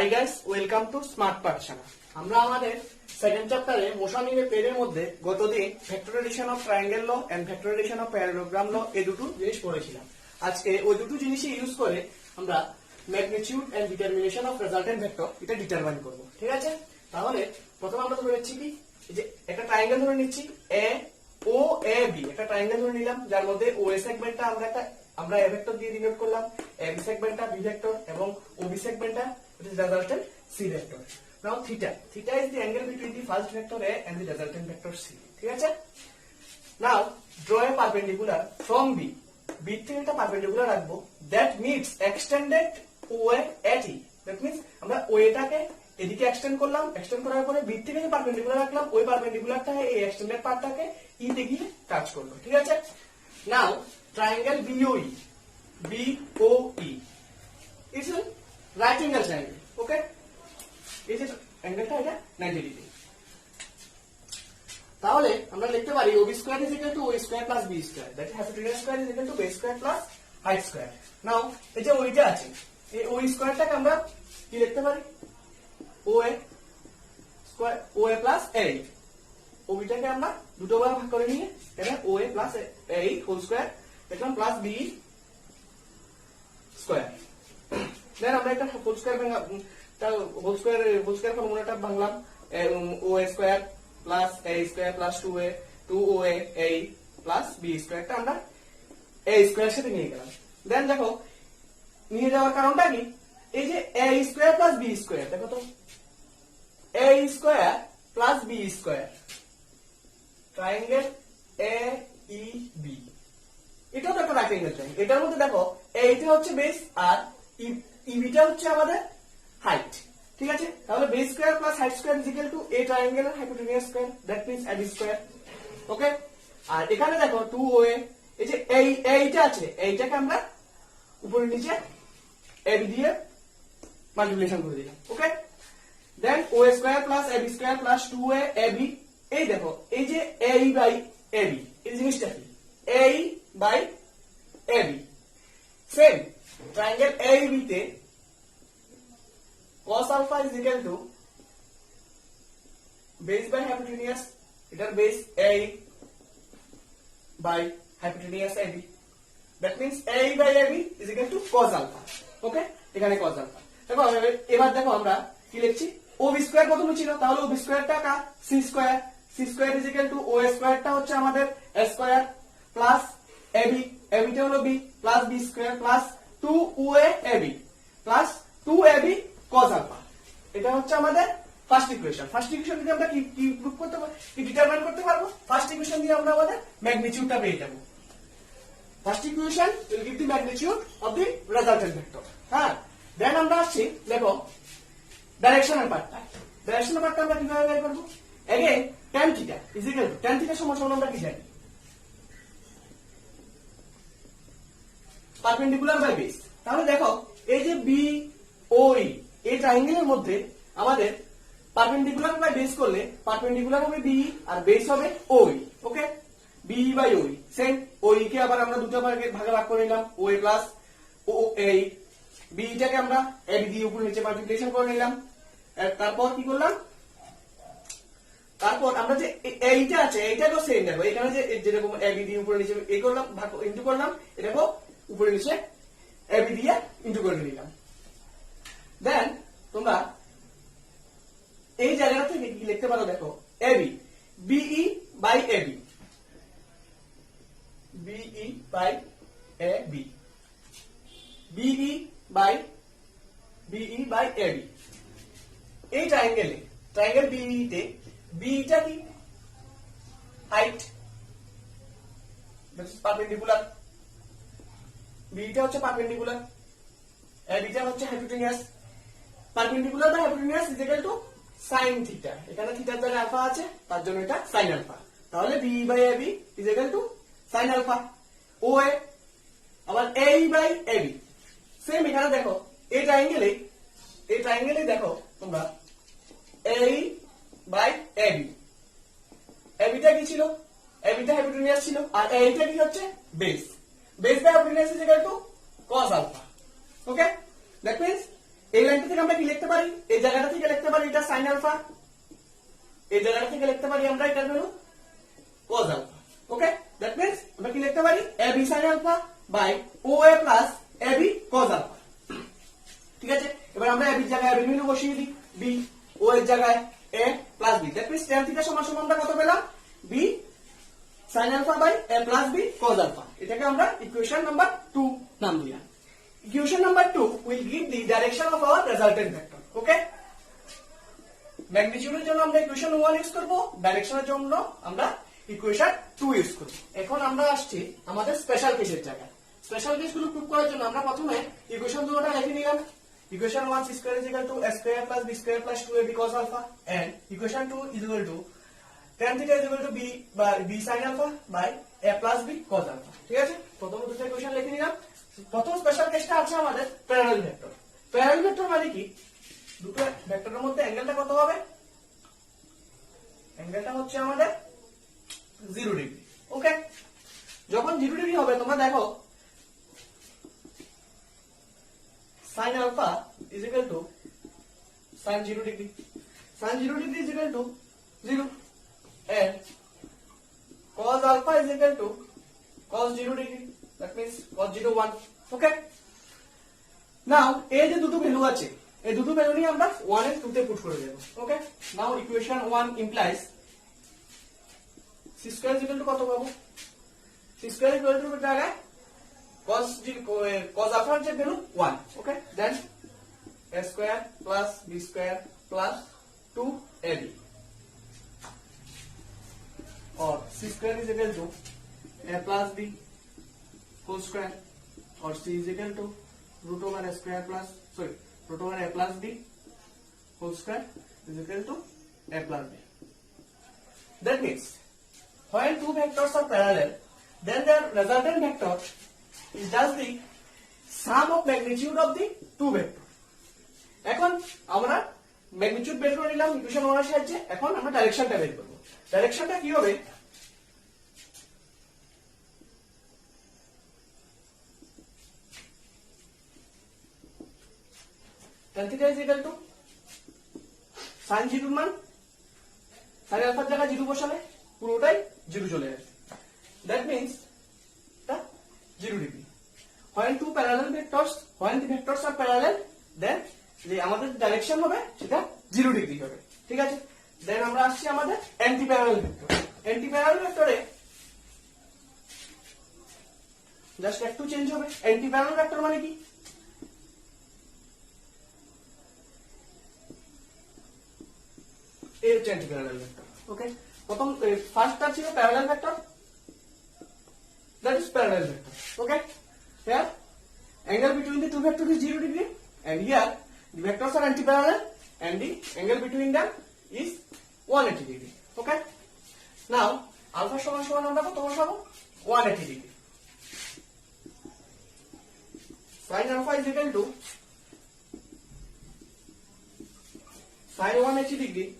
Hi guys, welcome to smart পাঠশালা। আমরা আমাদের second চ্যাপ্টারে মোশনিং এর পেজের মধ্যে গতদিন factorization of triangle law and factorization of parallelogram law এই দুটো জিনিস পড়েছিলাম। আজকে ওই দুটো জিনিসই ইউজ করে আমরা magnitude and determination of resultant vector এটা ডিটারমাইন করব। ঠিক আছে, তাহলে প্রথমে আমরা ধরে নিচ্ছি কি যে একটা ট্রায়াঙ্গেল ধরে নিচ্ছি এ ও এ বি। একটা ট্রায়াঙ্গেল ধরে নিলাম যার মধ্যে ও এ সেগমেন্টটা আমরা এ ভেক্টর দিয়ে ডিনোট করলাম, এ বি সেগমেন্টটা বি ভেক্টর এবং ও B সেগমেন্টটা it is resultant c vector. Now theta is the angle between the first vector a and the resultant vector c. ঠিক আছে, now draw a perpendicular from b. b থেকে একটা perpendicular রাখবো that meets extended oa at e. that means আমরা oa টাকে এদিকে extend করলাম, extend করার পরে b থেকে যে পারপেন্ডিকুলার রাখলাম ওই পারপেন্ডিকুলারটা এই এক্সটেন্ডেড পার্টটাকে e তে গিয়ে টাচ করলো। ঠিক আছে, now triangle BOE it's a right angle triangle. Okay, এই যে অ্যাঙ্গেলটা এটা 90 ডিগ্রি। তাহলে আমরা লিখতে পারি OB square is equal to OA square plus B square, that is hypotenuse square is equal to base square plus height square. Now এই যে ওইটা আছে, এই OA স্কয়ারটাকে আমরা কি লিখতে পারি OA square OA plus A। OB টাকে আমরা দুটো ভাগে ভাগ করে নিয়ে এটা OA plus A whole square দেখলাম প্লাস B স্কয়ার। দেন আমরা একটা হোল স্কয়ার হোল স্কয়ার ফর্মুলাটা ভাঙলাম, OA square plus A square plus 2A 2OA A plus B স্কয়ারটা আমরা A স্কয়ারের সাথে নিয়ে গেলাম। দেন দেখো নিয়ে যাওয়ার কারণটা কি, এই যে A square plus B square, দেখো তো A square plus B square triangle AEB, এটাও তো একটা রাইট অ্যাঙ্গেল ট্রায়াঙ্গেল। এটার মধ্যে দেখো এইটা হচ্ছে বেস আর ইবিটা হচ্ছে আমাদের হাইট। ঠিক আছে, তাহলে base square plus height square is equal to a triangle এর hypotenuse square, that means AB square. Okay, আর এখানে দেখো 2OA, এই যে এইটা আছে এইটাকে আমরা উপরে নিচে এবি দিয়ে মাল্টিপ্লিকেশন করে দিলাম। Okay, then OA square plus AB square plus 2A AB. এই দেখো এই যে A বাই এবি এই জিনিসটা কি A by AB. Same triangle AEB তে cos alpha is equal to base by hypotenuse, এটার base A by hypotenuse AB, that means A by AB is equal to cos alpha. ওকে, এখানে cos alpha। দেখো এবার দেখো আমরা কি লিখছি, OB square প্রথমে ছিল, তাহলে OB স্কয়ারটা কার C square, C square is equal to OA স্কয়ারটা হচ্ছে আমাদের A square plus AB, AB টা হলো B plus B square plus 2OA AB plus 2AB cos alpha। এটা হচ্ছে আমাদের ফার্স্ট ইকুয়েশন। ফার্স্ট ইকুয়েশন দিয়ে আমরা কি প্রুফ করতে পারবো, কি ডিটারমাইন করতে পারবো, ফার্স্ট ইকুয়েশন দিয়ে আমরা আমাদের ম্যাগনিটিউডটা পেয়ে যাব। First equation will give the magnitude of the resultant vector. হ্যাঁ, দেন আমরা আসছি দেখো ডাইরেকশনাল পার্টটা। ডাইরেকশনাল পার্টটা আমরা কিভাবে বের করব, again tan theta is equal two tan theta সমান আমরা কি জানি পারপেন্ডিকুলার বাই বেস। তাহলে দেখো এই যে BOE এই ট্রায়াঙ্গেলের মধ্যে আমাদের পারপেন্ডিকুলার বাই বেস করলে পারপেন্ডিকুলার হবে BE আর বেস হবে OE। Okay, BE by OE। Same OE কে আবার আমরা দুটো ভাগে ভাগ করে নিলাম, OA প্লাস OA। BE টাকে আমরা AB দিয়ে উপর নিচে মাল্টিপ্লিকেশন করে নিলাম। তারপর কি করলাম, তারপর আমরা যে এইটা আছে এইটাকেও সেম দেখো, এখানে যে যেরকম AB দিয়ে উপরে নিচে এই করলাম ভাগ ইনটু করলাম, এটাকেও উপরে নিচে AB দিয়ে ইনটু করে নিলাম। দেন তোমরা এই জায়গাটা থেকে কি লিখতে পারো, দেখো AB BE by AB, BE by AB, BE by AB। এই ট্রায়াঙ্গেলে ট্রায়াঙ্গেল BE তে BE টা কি height, that is perpendicular, BE টা হচ্ছে পারপেন্ডিকুলার, AB টা হচ্ছে hypotenuse. Perpendicular by hypotenuse is equal to sin theta, এখানে থিটার জায়গায় আলফা আছে তার জন্য এটা sin আলফা, তাহলে BE by AB is equal to sin alpha. OA আবার A বাই AB, সেম এখানে দেখো এই ট্রায়াঙ্গেলে দেখো তোমরা A বাই AB, AB টা কি ছিল, AB টা হাইপোটেনিয়াস ছিল আর A টা কি হচ্ছে base, base by hypotenuse is equal to cos alpha. Okay, that means এই লাইনটা থেকে আমরা কি লিখতে পারি, এই জায়গাটা থেকে লিখতে পারি এটা sin আলফা, এই জায়গাটা থেকে লিখতে পারি আমরা এটার value cos alpha. Okay, that means আমরা কি লিখতে পারি ab sin alpha by oa plus ab cos alpha. ঠিক আছে, এবার আমরা ab এর জায়গায় ab এর ভ্যালু বসিয়ে দিই, b, o এর জায়গায় a plus b, that means tan theta সমান সমান আমরা কত পেলাম, b sin alpha by a plus b cos alpha. এটাকে আমরা ইকুয়েশন নাম্বার 2 নাম দিলাম। Equation number 2 will give the direction of our resultant vector. Okay, ম্যাগনিটিউডের জন্য আমরা ইকুয়েশন 1 ইউজ করব, ডাইরেকশনের জন্য আমরা ইকুয়েশন 2 ইউজ করব। এখন আমরা আসছি আমাদের স্পেশাল কেসের জায়গায়। স্পেশাল কেসগুলো প্রুভ করার জন্য আমরা প্রথমে ইকুয়েশন 2টা লিখে নিলাম। Equation 1 c square is equal to a square plus b square plus 2ab cos alpha, and equation 2 is equal to tan theta is equal to b sin alpha by a plus b cos alpha। ঠিক আছে, প্রথম দুটো equation লিখে নিলাম। প্রথম special কেসটা আছে আমাদের প্যারালাল ভেক্টর। প্যারালাল ভেক্টর মানে কি, দুটো ভেক্টরের মধ্যে অ্যাঙ্গেলটা কত হবে, অ্যাঙ্গেলটা হচ্ছে আমাদের 0 ডিগ্রি। ওকে, যখন 0 ডিগ্রি হবে তোমরা দেখো sin alpha is equal to sin 0 degree, sin 0 degree is equal to 0, and cos alpha is equal to cos 0 degree, that means cos 0 1। okay, now এই যে দুটো ভ্যালু আছে, এই দুটো ভ্যালু নিয়ে আমরা 1 এর 2 তে পুট করে দেব। ওকে, now equation 1 implies c square is equal to কত পাবো, c square is equal to জায়গায় cos alpha এর যে value 1। Okay, then a square plus b square plus 2ab, or c square is equal to a plus b whole square, or c is equal to root over a square plus root over a plus b whole square is equal to a plus b। That means when two vectors are parallel, then their resultant vector is just the sum of magnitude of the two vectors। এখন আমরা magnitude বের করে নিলাম equation 1 এর সাহায্যে। এখন আমরা ডাইরেকশনটা বের করব। ডাইরেকশনটা কি হবে, tan theta is equal to sin 0 এর মান sin আলফার জায়গায় 0 বসালে পুরোটাই 0 চলে আসবে, দ্যাট মিন্স এটা 0 degree. when two parallel vectors, when the vectors are parallel, then যে আমাদের ডাইরেকশন হবে সেটা 0 ডিগ্রি হবে। ঠিক আছে, দেন আমরা আসছি আমাদের anti parallel vector. Anti parallel ভেক্টরে জাস্ট একটু চেঞ্জ হবে। অ্যান্টি প্যারালাল ভেক্টর মানে কি, এই হচ্ছে অ্যান্টি প্যারালাল ভেক্টর। ওকে, প্রথম ফার্স্টটা ছিল parallel vector, that is parallel vector। okay, here angle between the two vectors is 0 degree, and here the vectors are anti-parallel and the angle between them is 180 degree। okay, now alpha সমান সমান আমরা কত বসাবো, 180 degree। sin alpha is equal to sin 180 degree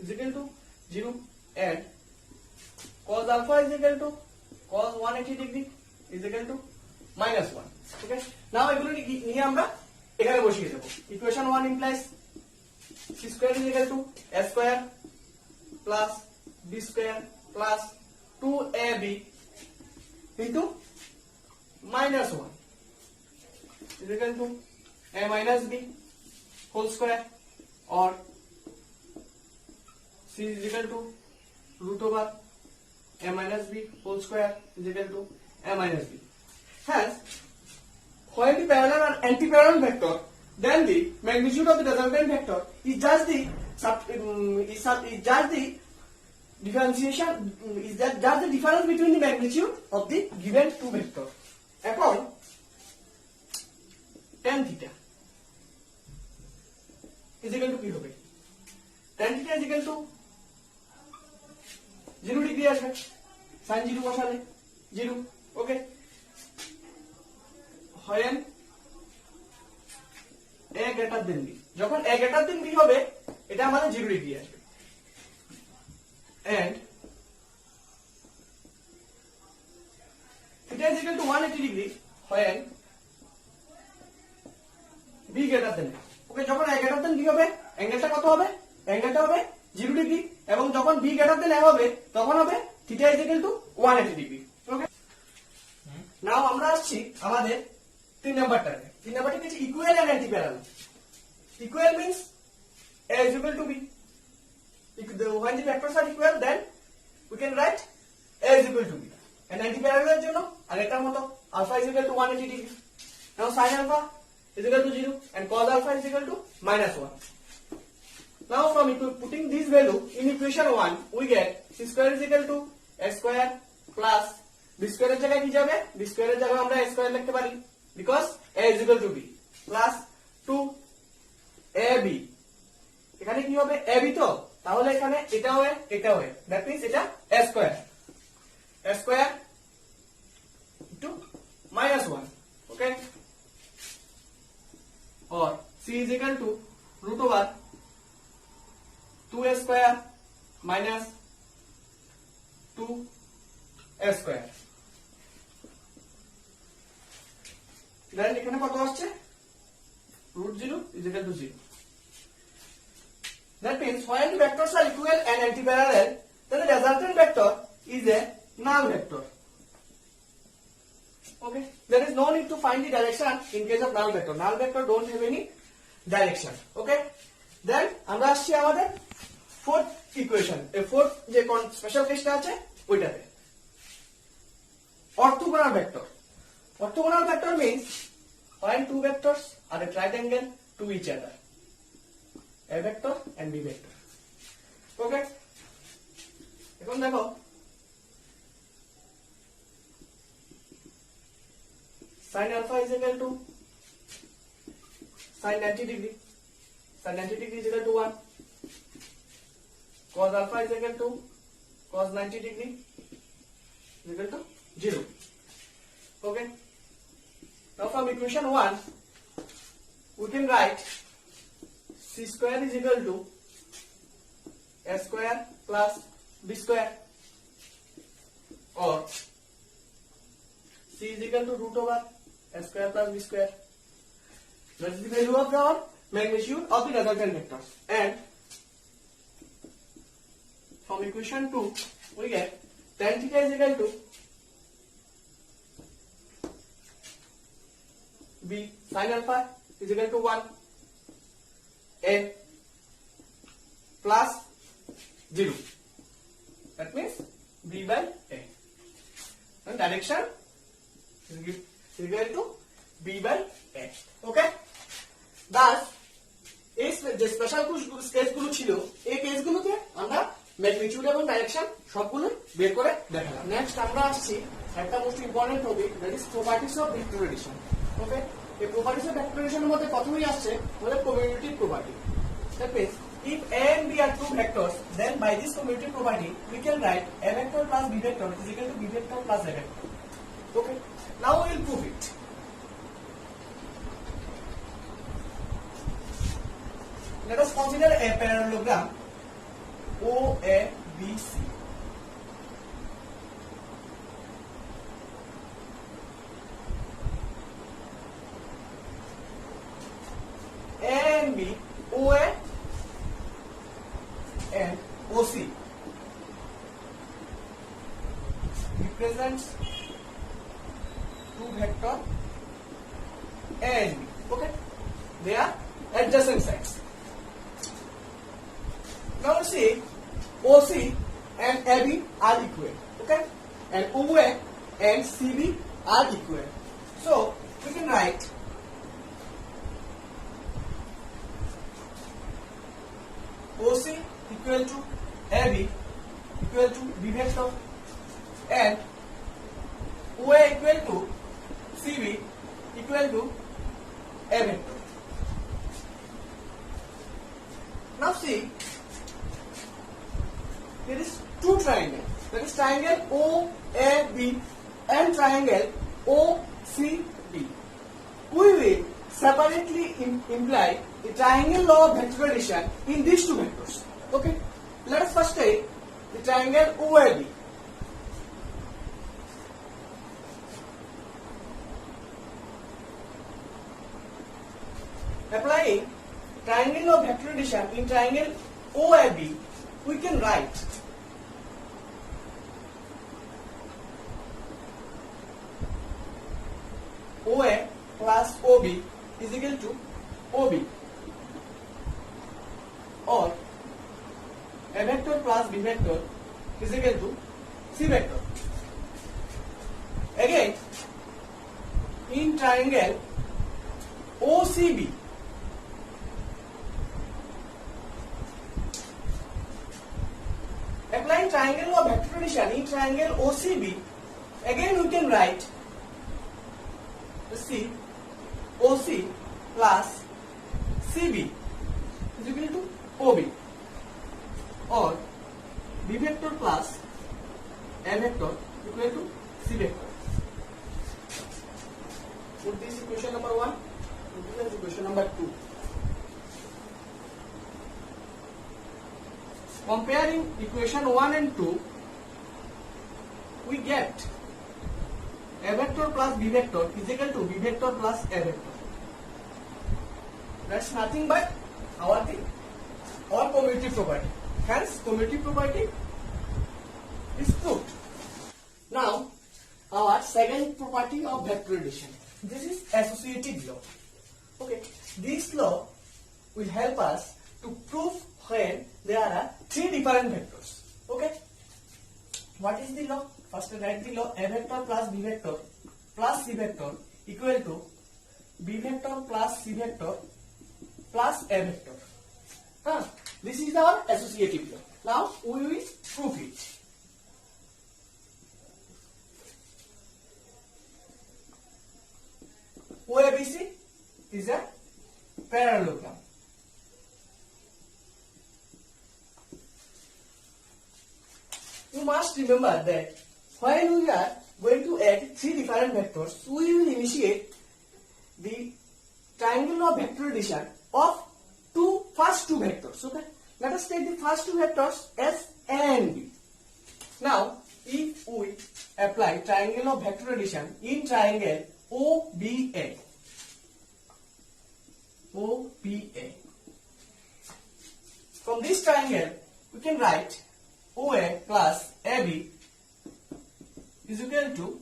is equal to 0, and cos alpha is equal to cos 180 degree is equal to -1। okay, now এগুলো নিয়ে আমরা এখানে বসিয়ে দেব। Equation 1 implies c square is equal to a square plus b square plus 2ab into -1 is equal to a minus b whole square, or c is equal to root over a minus b whole square is equal to a minus b। Hence, when the parallel or anti-parallel vector, then the magnitude of the resultant vector is just the differentiation, is just the difference between the magnitude of the given two vectors। এখন tan theta is equal to কি হবে, tan theta is equal to 0 degree আসবে, sin 0 বসালে 0। ওকে, when a greater than b, যখন a greater than b হবে এটা আমাদের 0 degree আসবে, and theta is equal to 180 degree when B greater then A. Okay, যখন এ গ্রেটার দেন বি হবে অ্যাঙ্গেলটা কত হবে? অ্যাঙ্গেলটা হবে 0 ডিগ্রি, এবং যখন বি গ্রেটার দেন এ হবে তখন হবে theta is equal to 180 degree. Okay, now আমরা আসছি আমাদের 3 নাম্বারটাতে। 3 নাম্বারটা কি? Equal and anti parallel. Equal means a is equal to b. When the vectors are equal, then we can write a is equal to b. And anti-parallel এর জন্য আগেরটার মতো alpha is equal to 180 degree. Now sin alpha is equal to 0 and cos alpha is equal to -1. Now from putting this value in equation 1, we get c square is equal to x square plus b square এর জায়গায় কি যাবে? b square এর জায়গায় আমরা a square লিখতে পারি because a is equal to b plus 2ab. এখানে কি হবে? ab তো, তাহলে এখানে এটা হয় এটা হয়, that means এটা a square into -1. okay, or c is equal to root over 2a square minus 2a square. then এখানে কত আসছে? root 0 is equal to 0. That means when the vectors are equal and antiparallel, then the resultant vector is a null vector. Okay, there is no need to find the direction in case of null vector. Null vector don't have any direction. Okay, then আমরা আসছি আমাদের fourth equation. এই fourth যে কোন special কেসটা আছে ওইটাতে orthogonal vector. Orthogonal vector means when two vectors are at right angle to each other, a vector and b vector. Okay, এখন দেখো sin alpha is equal to sin 90 degree. Sin 90 degree is equal to 1. Cos alpha is equal to cos 90 degree is equal to 0. Okay, now from equation 1 we can write c square is equal to a square plus b square, or c is equal to root over a square plus b square. That is the value of our magnitude of the resultant vectors. And from equation 2 we get tan theta is equal to b sin alpha is equal to 1 a plus 0. That means b by a. And direction is equal to b by a. Okay, thus এই যে special কেসগুলো ছিল এই কেসগুলোতে আমরা magnitude এবং direction সবগুলো বের করে দেখালাম। নেক্সট আমরা আসছি একটা most important topic, that is properties of vector addition. Okay, এই প্রপার্টিজ অফ ভেক্টর এডিশনের মধ্যে প্রথমেই আসছে আমাদের commutative property. That means if a and b are two vectors, then by this commutative property we can write a vector plus b vector is equal to b vector plus a vector. Okay, now we will prove it. Let us consider a parallelogram OABC. A and B, OA and OC represents two vector A and B. Okay, they are adjacent sides. Now see, OC and AB are equal. Okay, and OA and CB are equal. So we can write OC equal to AB equal to B vector and OA equal to CB equal to A vector. Now see, there is two triangles, that is triangle OAB and triangle OCB. We will separately imply the triangle law of vector addition in these two vectors. Okay, let us first take the triangle OAB. A applying triangle law of vector addition in triangle OAB, we can write OA plus OB is equal to OB, or A vector plus B vector is equal to C vector. Again, in triangle OCB, applying triangle law of vector addition in triangle OCB, again we can write C OC plus CB is equal to OB, or B vector plus A vector equal to C vector. Put this equation number 1, put this equation number 2. Comparing equation 1 and 2, we get A vector plus B vector is equal to B vector plus A vector. That's nothing but our commutative property. Hence, commutative property is proved. Now, our second property of vector addition. This is associative law. Okay, this law will help us to prove when there are three different vectors. Okay, what is the law? First, write the law: A vector plus B vector plus C vector equal to B vector plus C vector plus A vector. This is our associative law. Now we will prove it. OABC is a parallelogram. You must remember that when we are going to add three different vectors, we will initiate the triangle of vector addition of first two vectors. Okay, let us take the first two vectors as A and B. Now, if we apply triangle of vector addition in triangle OBA, from this triangle we can write OA plus AB is equal to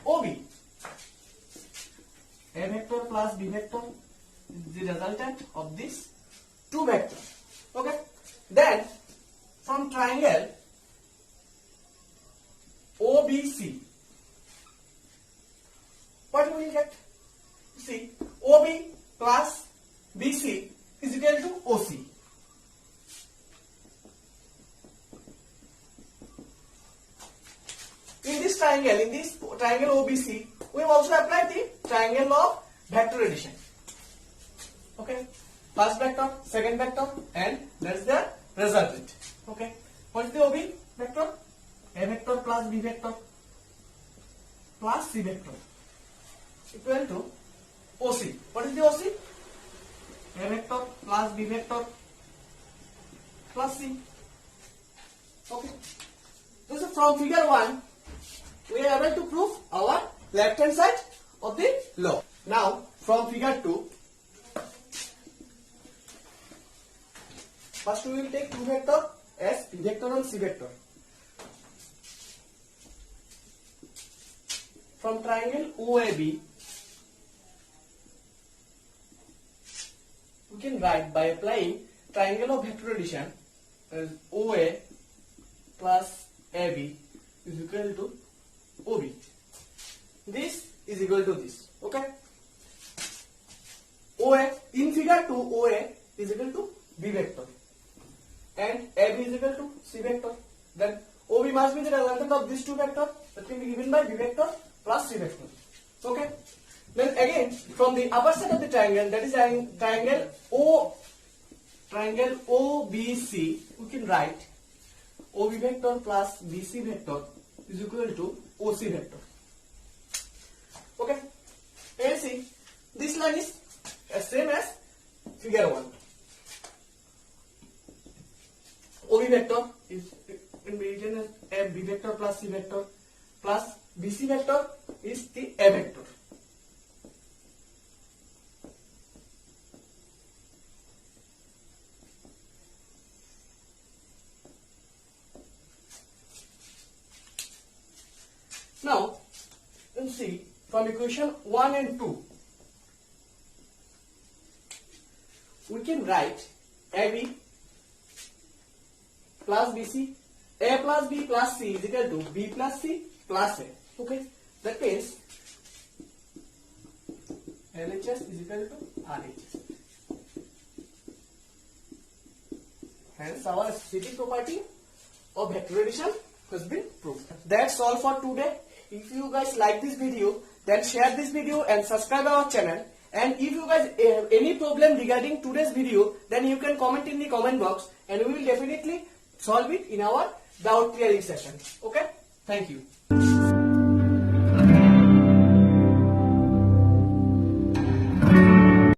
OB. A vector plus B vector is the resultant of this two vectors. Okay. Then from triangle OBC, what we will get? See, OB plus BC is equal to OC. In this triangle OBC, we have also applied the triangle of vector addition. Okay, first vector, second vector, and that's the resultant. Okay, what is the OB vector? A vector plus B vector plus C vector equal to OC. What is the OC? A vector plus B vector plus C. Okay. So from figure 1, we are able to prove our left hand side of the law. Now from figure 2, first we will take two vector as B vector and C vector. From triangle OAB, we can write by applying triangle of vector addition as OA plus AB is equal to OB. This is equal to this. Okay. OA in figure 2, OA is equal to B vector and AB is equal to C vector. Then OB must be the resultant of these two vectors that can be given by B vector plus C vector. Okay. Then again from the upper side of the triangle, that is triangle OBC, we can write OB vector plus BC vector is equal to OC vector. Okay. And see, this line is same as figure 1. OB vector is in written as B vector plus C vector plus BC vector is the A vector. Now, let's see from equation 1 and 2, we can write AB plus BC, A plus B plus C is equal to B plus C plus A. Okay, that means LHS is equal to RHS. Hence, our associative property of vector addition has been proved. That's all for today. If you guys like this video, then share this video and subscribe our channel. And if you guys have any problem regarding today's video, then you can comment in the comment box and we will definitely solve it in our doubt clearing session. Okay? Thank you.